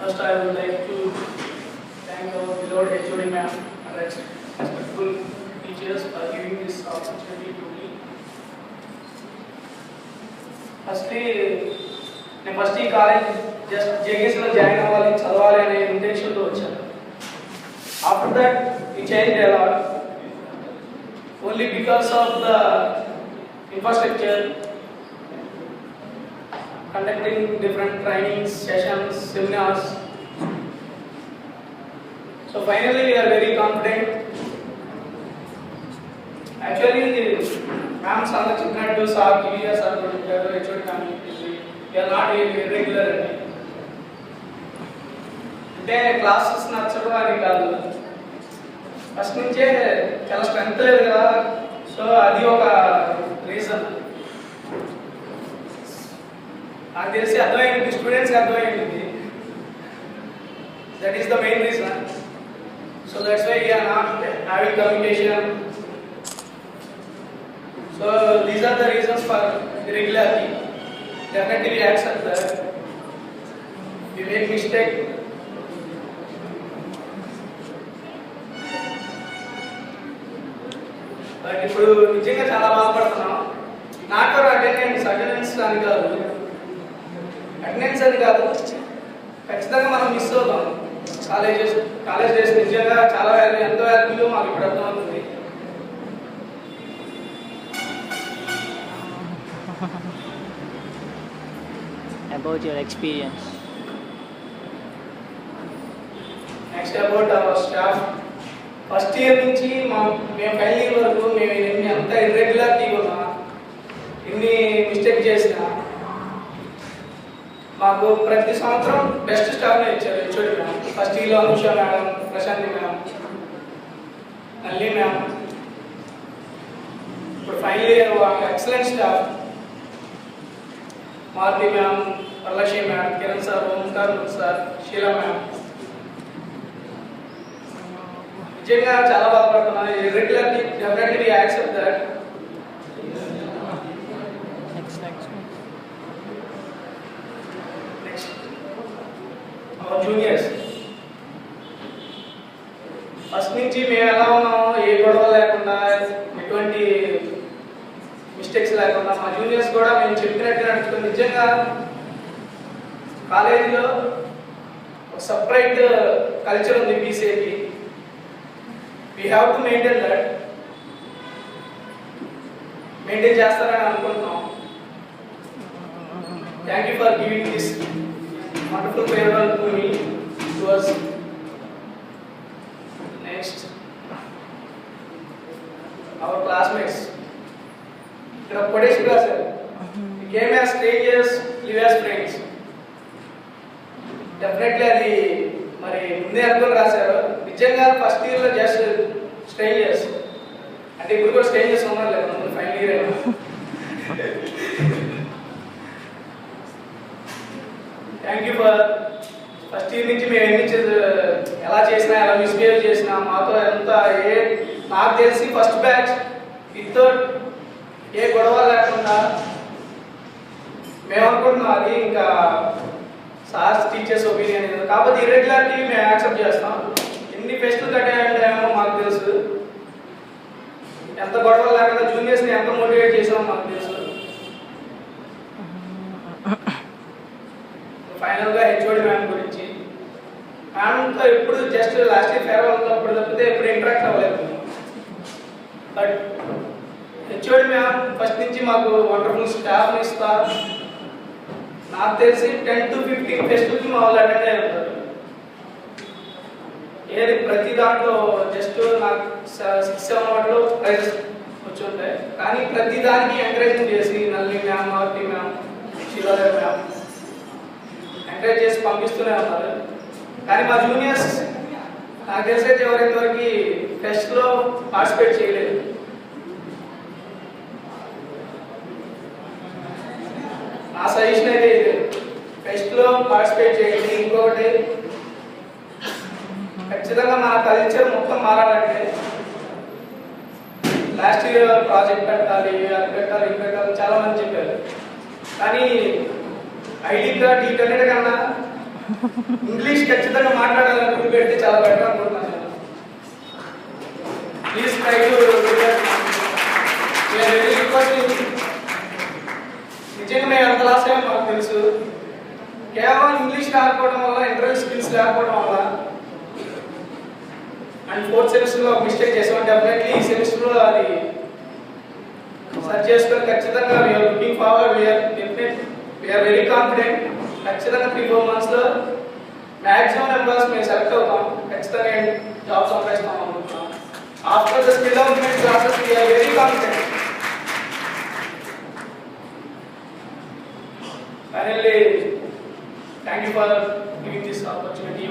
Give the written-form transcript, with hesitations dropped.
First, I would like to thank our beloved HOD ma'am and respectful teachers for giving this opportunity to me. Firstly, నేను first ఈ college just జేకేసీలో join అవ్వాలి చదవాలి అనే ఇంటెన్షన్తో వచ్చాను. ఆఫ్టర్ దట్ ఈ change a lot only because of the infrastructure, conducting different trainings, sessions, seminars. So finally we are very confident. Actually, ma'am Sandra Chipnattu sir, Kiviya sir, HOD community, we are not irregular. అంటే classes నచ్చడం అని కాదు, first నుంచే చాలా strength లేదు కదా, so అది ఒక రీజన్. నాకు తెలిసి అర్థమైంది, స్టూడెంట్స్కి అర్థమైంది. That is the main reason. So that's why we are not having communication. So these are the reasons for irregularity. Definitely we accept that. We make mistake. But ఇప్పుడు నిజంగా చాలా బాధపడుతున్నాం. నాట్ ఫర్ అటెండెన్స్ అని కాదు, అటెండెన్స్ అని కాదు, ఖచ్చితంగా మనం మిస్ అవుతాం. కాలేజ్ డేస్ నిజంగా చాలా వాల్యూ, ఎంతో వాల్యూ మాకు ఇప్పుడు అర్థమవుతుంది. About your experience. Next about our staff. First year నుంచి మేము ఫైనల్ ఇయర్ వరకు మేము ఎంత ఇర్రెగ్యులారిటీ ఉన్నా, ఎన్ని మిస్టేక్ చేసినా మాకు ప్రతి సంవత్సరం బెస్ట్ స్టాఫ్నే ఇచ్చారు హెచ్ఓడి మ్యామ్. ఫస్ట్ ఇయర్లో Anusha madam, Prashanthi ma'am, Nalli ma'am. ఇప్పుడు final year excellent staff. Maruthi ma'am, Varalakshmi ma'am, Kiran sir, Omkar sir, Sheela ma'am. నిజంగా చాలా బాధపడుతున్నాను. Irregularity definitely we accept that. Juniors first నుంచి మేము ఎలా ఉన్నామో, ఏ గొడవ లేకుండా, ఎటువంటి మిస్టేక్స్ లేకుండా మా జూనియర్స్ కూడా మేము చెప్పినట్టు నడుచుకుని నిజంగా కాలేజీలో ఒక సపరేట్ కల్చర్ ఉంది బీసీఏకి. We have to maintain that. Maintain చేస్తారని అనుకుంటున్నాం. Thank you for giving this wonderful farewell to me, to us. Next, our classmates. There are Kodesh Brasel. We came as strangers, live as friends. Definitely అది మరి ముందే అనుకుని రాశారు. నిజంగా first ఇయర్లో just strangers, అంటే ఇప్పుడు కూడా స్ట్రేంజర్స్ ఉన్నారు లేదా, ముందు ఫైనల్ ఇయర్ అయినా. Thank you for first year నుంచి మేము ఎలా చేసినా, ఎలా మిస్బిహేవ్ చేసినా, మాతో ఎంత నాకు తెలిసి ఫస్ట్ బ్యాచ్ వితౌట్ ఏ గొడవ లేకుండా మేము అనుకుంటున్నాం. అది ఇంకా సార్స్ టీచర్స్ ఒపీనియన్. కాకపోతే ఇర్రెగ్యులారిటీ మేము యాక్సెప్ట్ చేస్తాం. ఎన్ని ఫెస్టులు కట్టాయంటేమో మాకు తెలుసు, ఎంత గొడవ లేకుండా జూనియర్స్ని ఎంత మోటివేట్ చేసామో మాకు తెలుసు. ఫైనల్గా హెచ్ఓడి మ్యామ్ గురించి, మ్యామ్తో ఎప్పుడు జస్ట్ లాస్ట్ ఇయర్ ఫేర్వెల్ అప్పుడు తప్పితే ఎప్పుడు ఇంటరాక్ట్ అవ్వలేదు. బట్ హెచ్ఓడి మ్యామ్ ఫస్ట్ నుంచి మాకు వండర్ఫుల్ స్టాఫ్ని ఇస్తారు. నాకు తెలిసి 10 to 15 ఫెస్టివల్కి మా వాళ్ళు అటెండ్ అయ్యి ఉంటారు. ఏది ప్రతి దాంట్లో జస్ట్ నాకు 6-7 వాటిలో ప్రైజెస్ వచ్చి ఉంటాయి, కానీ ప్రతి దానికి ఎంకరేజింగ్ చేసి Nalli ma'am, Maruthi ma'am, Shivalaya ma'am encourage చేసి పంపిస్తూనే ఉన్నారు. కానీ మా జూనియర్స్ నాకు తెలిసైతే ఎవరింతవరకు ఫెస్ట్లో పార్టిసిపేట్ చేయలేదు. నా సజెషన్ అయితే ఇది, ఫెస్ట్లో పార్టిసిపేట్ చేయండి. ఇంకొకటి, ఖచ్చితంగా మన కల్చర్ మొత్తం మారాలంటే లాస్ట్ ఇయర్ ప్రాజెక్ట్ పెట్టాలి, అది పెట్టాలి, ఇది పెట్టాలి చాలా మంది చెప్పారు. కానీ ఐడి కార్డ్ వీటన్నిటి కన్నా ఇంగ్లీష్ ఖచ్చితంగా మాట్లాడాలని గురి పెడితే చాలా బెటర్ అనుకుంటున్నాను నేను. ప్లీజ్ ట్రై టు నిజంగా మేము ఎంత లాస్ అయ్యామో మాకు తెలుసు. కేవలం ఇంగ్లీష్ రాకపోవడం వల్ల, ఇంటర్వ్యూ స్కిల్స్ లేకపోవడం వల్ల అండ్ ఫోర్త్ సెమిస్టర్లో మిస్టేక్ చేసాం. డెఫినెట్లీ ఈ సెమిస్టర్లో అది సర్చ్ చేసుకొని ఖచ్చితంగా we are looking forward, we are very confident. ఖచ్చితంగా 3-4 monthsలో మ్యాక్సిమం నెంబర్స్ మేము సెలెక్ట్ అవుతాం. ఖచ్చితంగా జాబ్ సంపాదిస్తాం అనుకుంటున్నాం. After the skill development classes we are very confident. Finally, thank you for giving this opportunity.